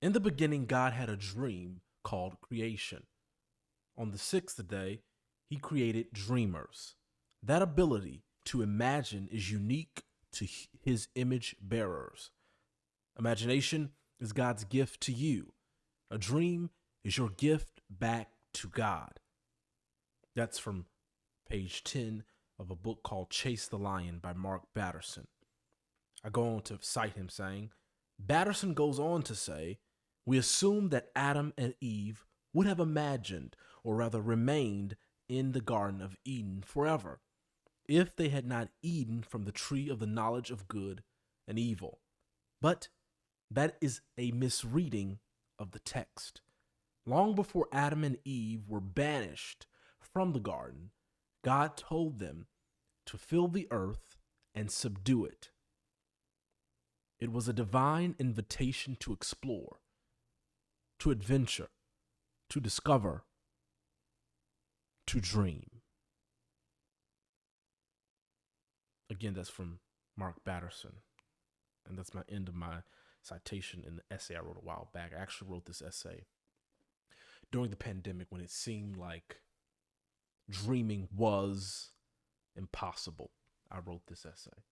In the beginning, God had a dream called creation. On the sixth day, he created dreamers. That ability to imagine is unique to his image bearers. Imagination is God's gift to you. A dream is your gift back to God. That's from page 10 of a book called Chase the Lion by Mark Batterson. I go on to cite him saying, Batterson goes on to say, we assume that Adam and Eve would have imagined, or rather remained, in the Garden of Eden forever, if they had not eaten from the tree of the knowledge of good and evil. But that is a misreading of the text. Long before Adam and Eve were banished from the garden, God told them to fill the earth and subdue it. It was a divine invitation to explore, to adventure, to discover, to dream. Again, that's from Mark Batterson. And that's my end of my citation in the essay I wrote a while back. I actually wrote this essay during the pandemic when it seemed like dreaming was impossible. I wrote this essay.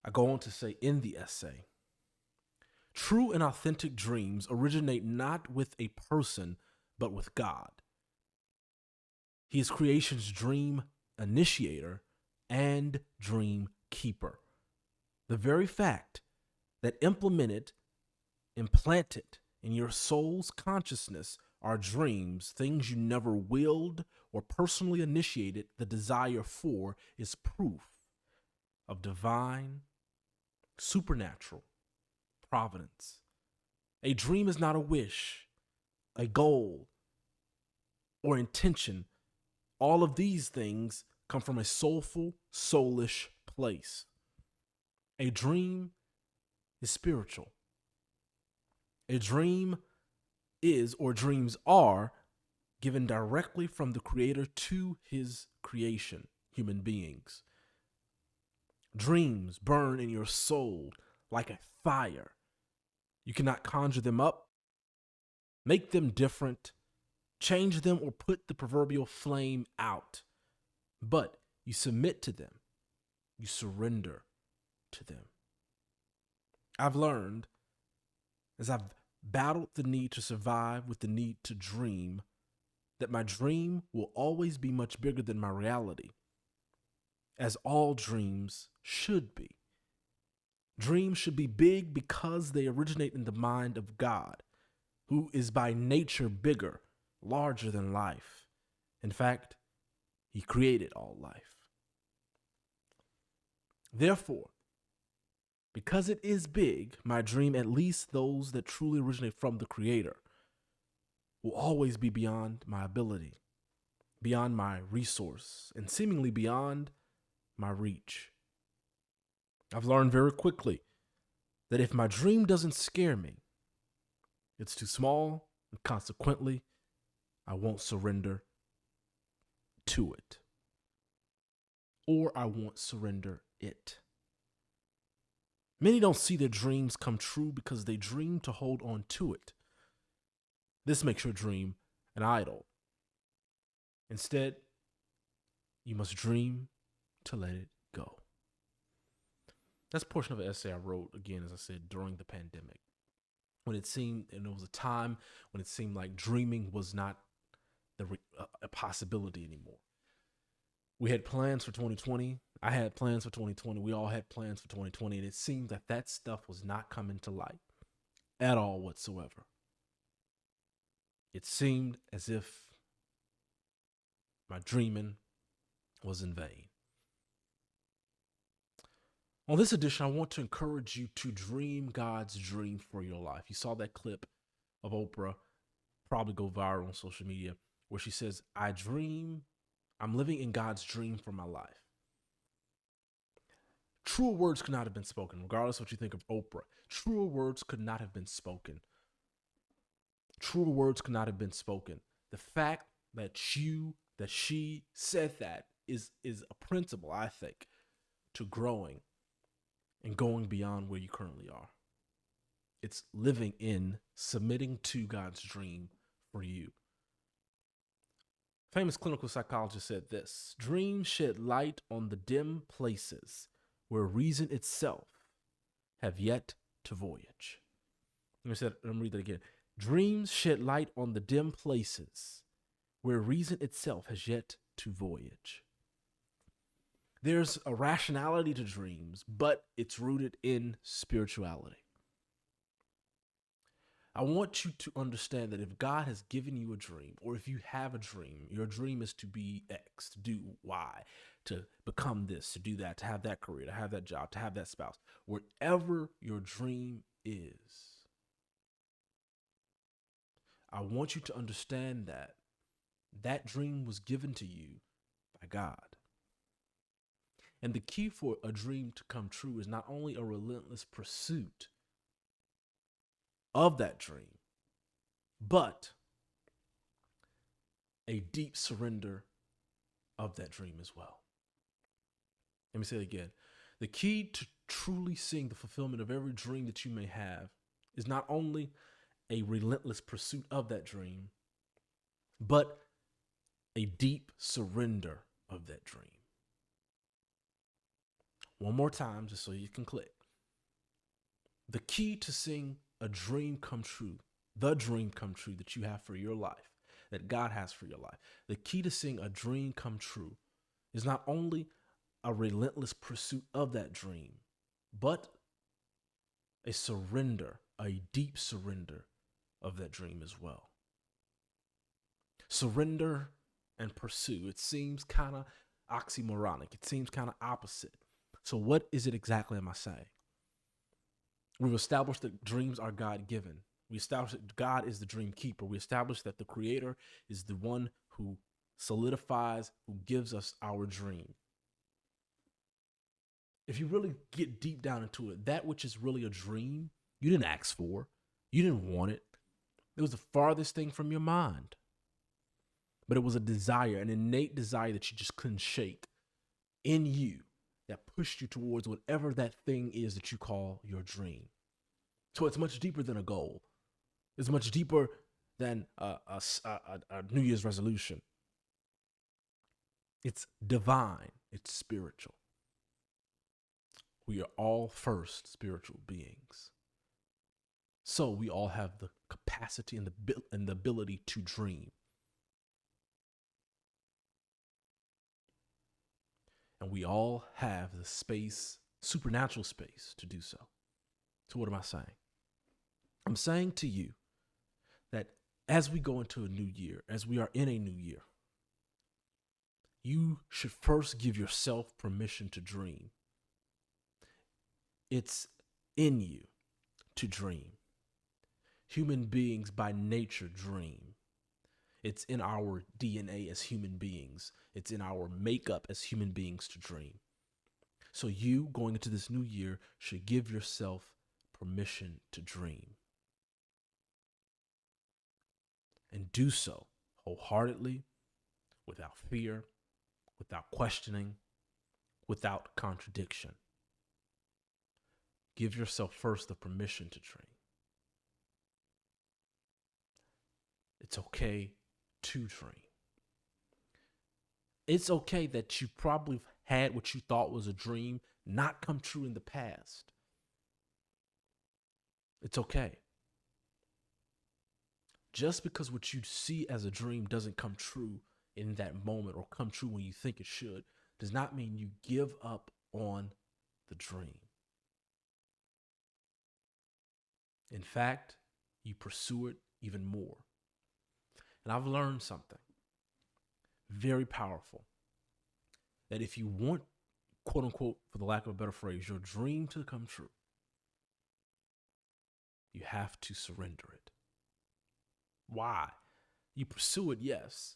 I go on to say in the essay, true and authentic dreams originate not with a person, but with God. He is creation's dream initiator and dream keeper. The very fact that implanted in your soul's consciousness are dreams, things you never willed or personally initiated the desire for, is proof of divine, supernatural providence. A dream is not a wish, a goal, or intention. All of these things come from a soulful, soulish place. A dream is spiritual. A dream is, or dreams are, given directly from the Creator to his creation, human beings. Dreams burn in your soul like a fire. You cannot conjure them up, make them different, change them, or put the proverbial flame out. But you submit to them. You surrender to them. I've learned, as I've battled the need to survive with the need to dream, that my dream will always be much bigger than my reality, as all dreams should be. Dreams should be big because they originate in the mind of God, who is by nature bigger, larger than life. In fact, he created all life. Therefore, because it is big, my dream, at least those that truly originate from the Creator, will always be beyond my ability, beyond my resource, and seemingly beyond my reach. I've learned very quickly that if my dream doesn't scare me, it's too small, and consequently, I won't surrender to it. Or I won't surrender it. Many don't see their dreams come true because they dream to hold on to it. This makes your dream an idol. Instead, you must dream to let it go. That's a portion of an essay I wrote, again, as I said, during the pandemic. When it seemed, and it was a time when it seemed like dreaming was not a possibility anymore. We had plans for 2020. I had plans for 2020. We all had plans for 2020. And it seemed that that stuff was not coming to light at all whatsoever. It seemed as if my dreaming was in vain. On this edition, I want to encourage you to dream God's dream for your life. You saw that clip of Oprah probably go viral on social media where she says, I'm living in God's dream for my life. Truer words could not have been spoken, regardless of what you think of Oprah. Truer words could not have been spoken. Truer words could not have been spoken. The fact that she said that is a principle, I think, to growing and going beyond where you currently are. It's living in, submitting to God's dream for you. Famous clinical psychologist said this: dreams shed light on the dim places where reason itself have yet to voyage. Let me read that again. Dreams shed light on the dim places where reason itself has yet to voyage. There's a rationality to dreams, but it's rooted in spirituality. I want you to understand that if God has given you a dream, or if you have a dream, your dream is to be X, to do Y, to become this, to do that, to have that career, to have that job, to have that spouse. Whatever your dream is, I want you to understand that that dream was given to you by God. And the key for a dream to come true is not only a relentless pursuit of that dream, but a deep surrender of that dream as well. Let me say it again. The key to truly seeing the fulfillment of every dream that you may have is not only a relentless pursuit of that dream, but a deep surrender of that dream. One more time, just so you can click. The key to seeing a dream come true, the dream come true that you have for your life, that God has for your life, the key to seeing a dream come true is not only a relentless pursuit of that dream, but a surrender, a deep surrender of that dream as well. Surrender and pursue. It seems kind of oxymoronic. It seems kind of opposite. So what is it exactly am I saying? We've established that dreams are God-given. We established that God is the dream keeper. We established that the creator is the one who solidifies, who gives us our dream. If you really get deep down into it, that which is really a dream, you didn't ask for. You didn't want it. It was the farthest thing from your mind. But it was a desire, an innate desire that you just couldn't shake in you that pushed you towards whatever that thing is that you call your dream. So it's much deeper than a goal. It's much deeper than a New Year's resolution. It's divine. It's spiritual. We are all first spiritual beings. So we all have the capacity and the ability to dream. And we all have the space, supernatural space, to do so. So what am I saying? I'm saying to you that as we go into a new year, as we are in a new year, you should first give yourself permission to dream. It's in you to dream. Human beings by nature dream. It's in our DNA as human beings. It's in our makeup as human beings to dream. So you, going into this new year, should give yourself permission to dream. And do so wholeheartedly, without fear, without questioning, without contradiction. Give yourself first the permission to dream. It's okay to dream. It's okay that you probably had what you thought was a dream not come true in the past. It's okay. Just because what you see as a dream doesn't come true in that moment or come true when you think it should, does not mean you give up on the dream. In fact, you pursue it even more. And I've learned something very powerful, that if you want, quote unquote, for the lack of a better phrase, your dream to come true, you have to surrender it. Why? You pursue it, yes,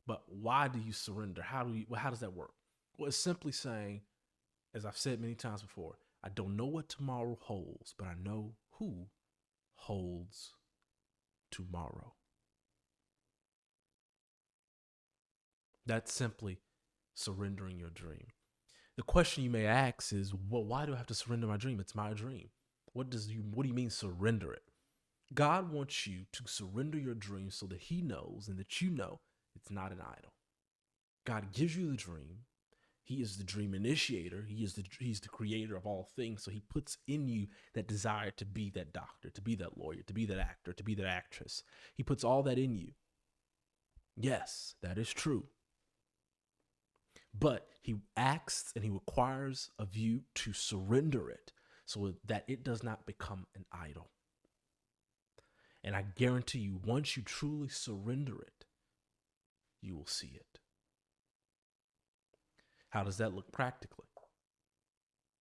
but why do you surrender? How does that work? Well, it's simply saying, as I've said many times before, I don't know what tomorrow holds, but I know who holds tomorrow. That's simply surrendering your dream. The question you may ask is, well, why do I have to surrender my dream? It's my dream. What do you mean surrender it? God wants you to surrender your dream so that he knows and that you know it's not an idol. God gives you the dream. He is the dream initiator. He's the creator of all things. So he puts in you that desire to be that doctor, to be that lawyer, to be that actor, to be that actress. He puts all that in you. Yes, that is true. But he asks and he requires of you to surrender it so that it does not become an idol. And I guarantee you, once you truly surrender it, you will see it. How does that look practically?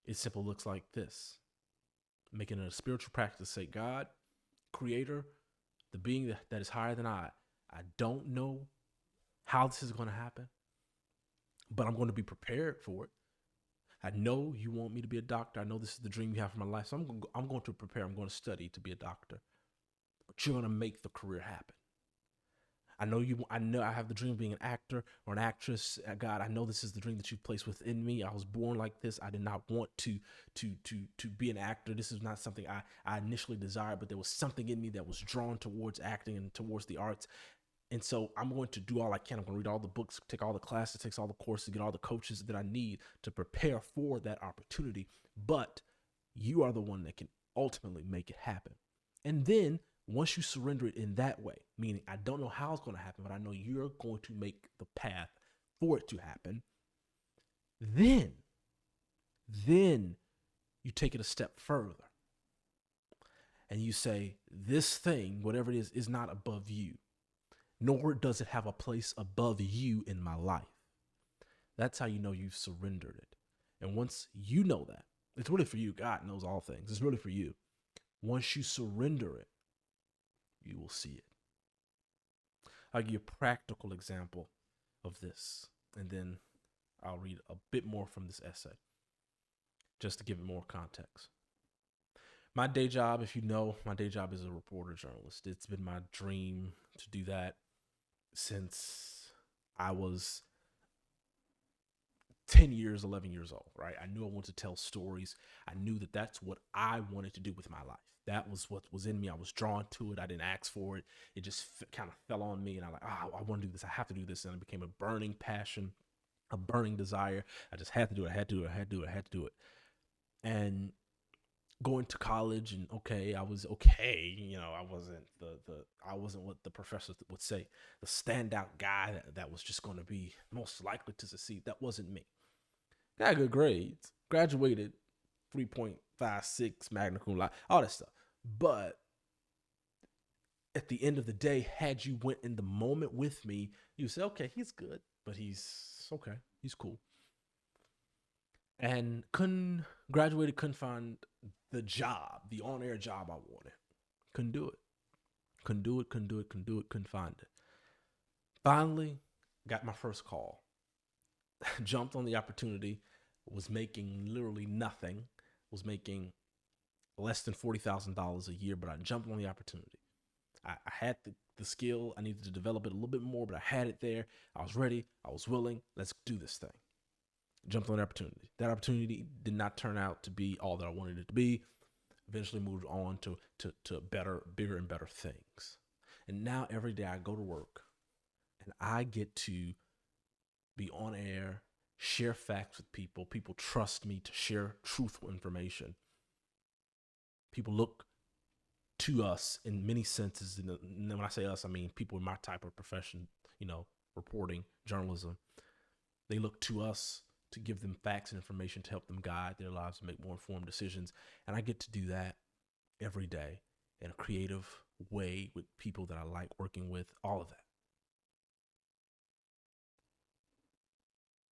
It simply looks like this. Making it a spiritual practice. Say, God, creator, the being that is higher than I don't know how this is going to happen, but I'm going to be prepared for it. I know you want me to be a doctor. I know this is the dream you have for my life. So I'm going to prepare. I'm going to study to be a doctor. But you're going to make the career happen. I know I have the dream of being an actor or an actress. God, I know this is the dream that you've placed within me. I was born like this. I did not want to be an actor. This is not something I initially desired, but there was something in me that was drawn towards acting and towards the arts. And so I'm going to do all I can. I'm going to read all the books, take all the classes, take all the courses, get all the coaches that I need to prepare for that opportunity. But you are the one that can ultimately make it happen. And then once you surrender it in that way, meaning I don't know how it's going to happen, but I know you're going to make the path for it to happen, then you take it a step further. And you say, this thing, whatever it is not above you, nor does it have a place above you in my life. That's how you know you've surrendered it. And once you know that, it's really for you. God knows all things. It's really for you. Once you surrender it, you will see it. I'll give you a practical example of this, and then I'll read a bit more from this essay, just to give it more context. My day job, if you know, my day job is a reporter journalist. It's been my dream to do that since I was 10 years, 11 years old, right? I knew I wanted to tell stories. I knew that that's what I wanted to do with my life. That was what was in me. I was drawn to it. I didn't ask for it. It just kind of fell on me. And I'm like, I want to do this. I have to do this. And it became a burning passion, a burning desire. I just had to do it. I had to do it. I had to do it. I had to do it. And going to college, and I was okay. I wasn't what the professors would say, the standout guy that was just going to be most likely to succeed. That wasn't me. Got good grades, graduated 3.56 magna cum laude, all that stuff. But at the end of the day, had you went in the moment with me, you say, okay, he's good, but he's okay. He's cool. And couldn't find the job, the on-air job I wanted. Couldn't do it. Couldn't find it. Finally, got my first call. Jumped on the opportunity, was making literally nothing, was making less than $40,000 a year, but I jumped on the opportunity. I had the skill. I needed to develop it a little bit more, but I had it there. I was ready. I was willing. Let's do this thing. Jumped on the opportunity. That opportunity did not turn out to be all that I wanted it to be. Eventually moved on to better, bigger and better things. And now every day I go to work and I get to be on air, share facts with people. People trust me to share truthful information. People look to us in many senses. And when I say us, I mean people in my type of profession, reporting, journalism. They look to us to give them facts and information to help them guide their lives and make more informed decisions. And I get to do that every day in a creative way with people that I like working with, all of that.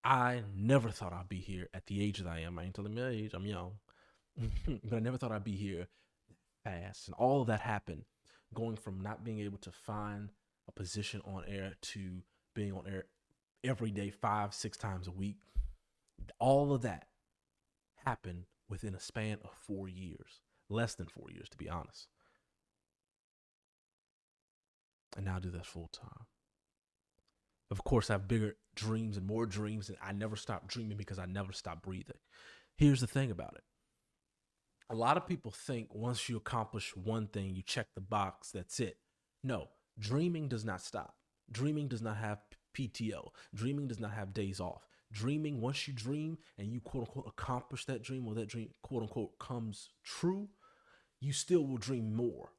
I never thought I'd be here at the age that I am. I ain't telling my age, I'm young. But I never thought I'd be here fast. And all of that happened going from not being able to find a position on air to being on air every day, 5-6 times a week. All of that happened within a span of 4 years, less than 4 years, to be honest. And now I do that full time. Of course, I have bigger dreams and more dreams, and I never stop dreaming because I never stop breathing. Here's the thing about it. A lot of people think once you accomplish one thing, you check the box, that's it. No, dreaming does not stop. Dreaming does not have PTO. Dreaming does not have days off. Dreaming, once you dream and you quote unquote accomplish that dream, or that dream quote unquote comes true, you still will dream more.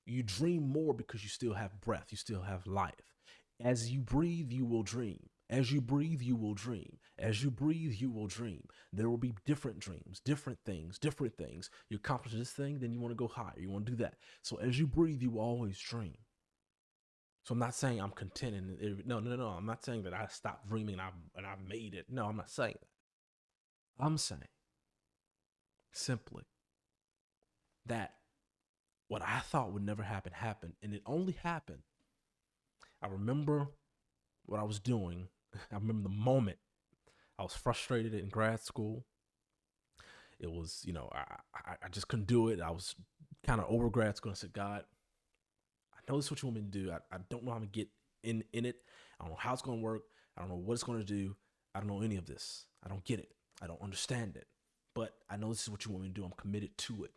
You dream more because you still have breath, you still have life. As you breathe, you will dream. As you breathe, you will dream. As you breathe, you will dream. There will be different dreams, different things, different things. You accomplish this thing, then you want to go higher. You want to do that. So as you breathe, you will always dream. So I'm not saying I'm content. No. I'm not saying that I stopped dreaming and I made it. No, I'm not saying that. I'm saying simply that what I thought would never happen happened, and it only happened. I remember what I was doing. I remember the moment I was frustrated in grad school. It was, I just couldn't do it. I was kind of over grad school. I said, God, I know this is what you want me to do. I don't know how to get in it. I don't know how it's going to work. I don't know what it's going to do. I don't know any of this. I don't get it. I don't understand it. But I know this is what you want me to do. I'm committed to it.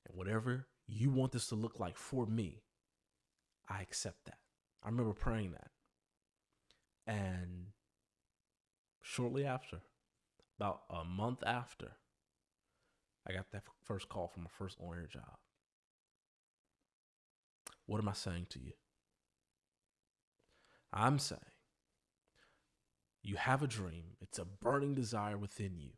And whatever you want this to look like for me, I accept that. I remember praying that. And shortly after, about a month after, I got that first call from my first on-air job. What am I saying to you? I'm saying you have a dream. It's a burning desire within you,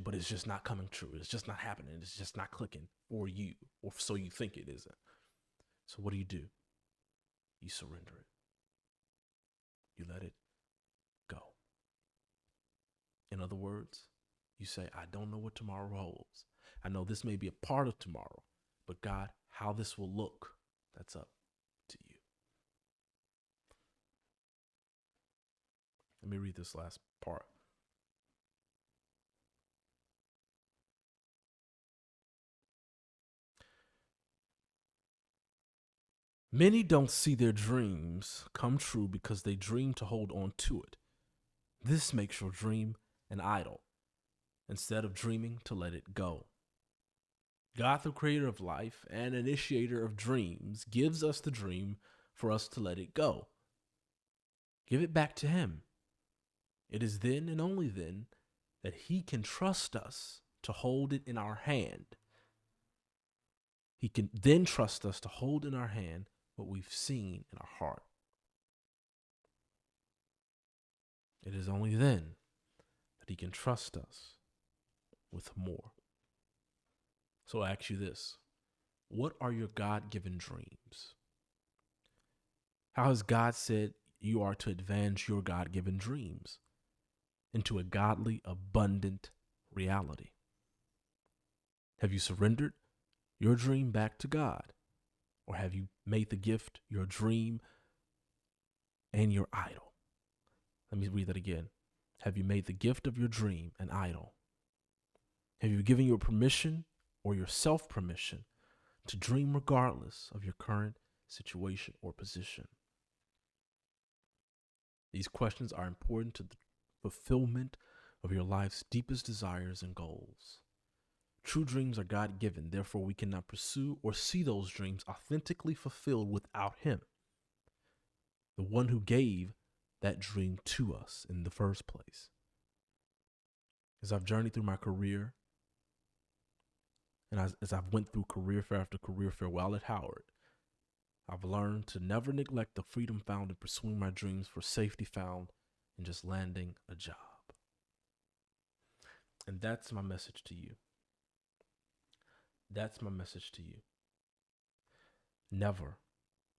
but it's just not coming true. It's just not happening. It's just not clicking for you, or so you think it isn't. So what do? You surrender it. You let it go. In other words, you say, I don't know what tomorrow holds. I know this may be a part of tomorrow, but God, how this will look, that's up to you. Let me read this last part. Many don't see their dreams come true because they dream to hold on to it. This makes your dream an idol instead of dreaming to let it go. God, the creator of life and initiator of dreams, gives us the dream for us to let it go. Give it back to him. It is then and only then that he can trust us to hold it in our hand. He can then trust us to hold in our hand what we've seen in our heart. It is only then that he can trust us with more. So I ask you this: what are your God-given dreams? How has God said you are to advance your God-given dreams into a godly, abundant reality? Have you surrendered your dream back to God? Or have you made the gift your dream and your idol? Let me read that again. Have you made the gift of your dream an idol? Have you given your permission or your self-permission to dream regardless of your current situation or position? These questions are important to the fulfillment of your life's deepest desires and goals. True dreams are God-given, therefore we cannot pursue or see those dreams authentically fulfilled without him, the one who gave that dream to us in the first place. As I've journeyed through my career, and as I've went through career fair after career fair while at Howard, I've learned to never neglect the freedom found in pursuing my dreams for safety found in just landing a job. And that's my message to you. That's my message to you. Never,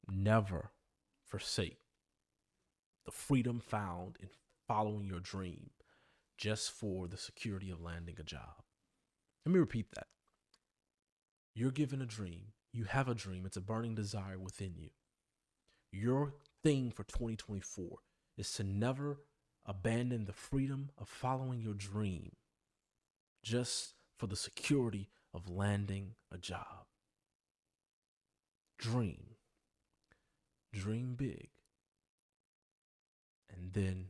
never forsake the freedom found in following your dream just for the security of landing a job. Let me repeat that. You're given a dream. You have a dream. It's a burning desire within you. Your thing for 2024 is to never abandon the freedom of following your dream just for the security of landing a job. Dream. Dream big. And then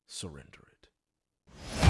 surrender it.